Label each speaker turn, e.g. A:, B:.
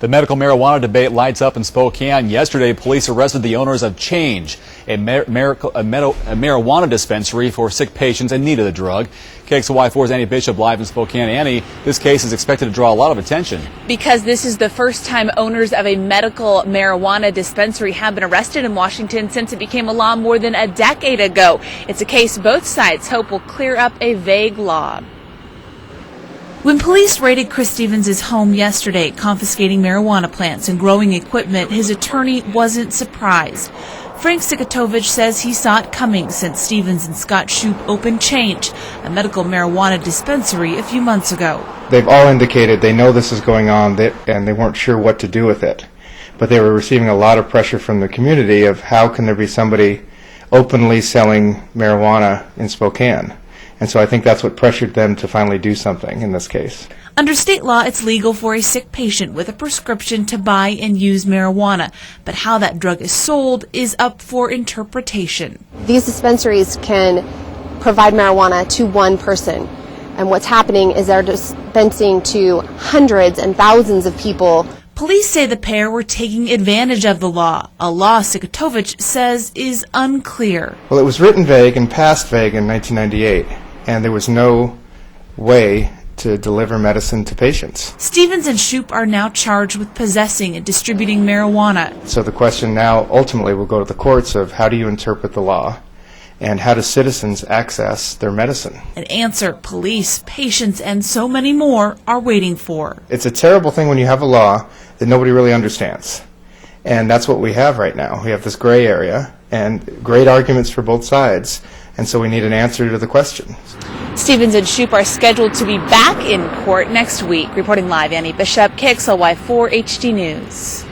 A: The medical marijuana debate lights up in Spokane. Yesterday, police arrested the owners of Change, a marijuana dispensary for sick patients in need of the drug. KXLY4's Annie Bishop live in Spokane. Annie, this case is expected to draw a lot of attention.
B: Because this is the first time owners of a medical marijuana dispensary have been arrested in Washington since it became a law more than a decade ago. It's a case both sides hope will clear up a vague law. When police raided Chris Stevens' home yesterday, confiscating marijuana plants and growing equipment, his attorney wasn't surprised. Frank Sikatovich says he saw it coming since Stevens and Scott Shoup opened Change, a medical marijuana dispensary, a few months ago.
C: They've all indicated they know this is going on and they weren't sure what to do with it. But they were receiving a lot of pressure from the community of how can there be somebody openly selling marijuana in Spokane. And so I think that's what pressured them to finally do something in this case.
B: Under state law, it's legal for a sick patient with a prescription to buy and use marijuana. But how that drug is sold is up for interpretation.
D: These dispensaries can provide marijuana to one person. And what's happening is they're dispensing to hundreds and thousands of people.
B: Police say the pair were taking advantage of the law, a law Sikatovich says is unclear.
C: Well, it was written vague and passed vague in 1998, and there was no way to deliver medicine to patients.
B: Stevens and Shoup are now charged with possessing and distributing marijuana.
C: So the question now ultimately will go to the courts of how do you interpret the law and how do citizens access their medicine?
B: An answer police, patients, and so many more are waiting for.
C: It's a terrible thing when you have a law that nobody really understands. And that's what we have right now. We have this gray area and great arguments for both sides. And so we need an answer to the question.
B: Stevens and Shoup are scheduled to be back in court next week. Reporting live, Annie Bishop, KXLY4 HD News.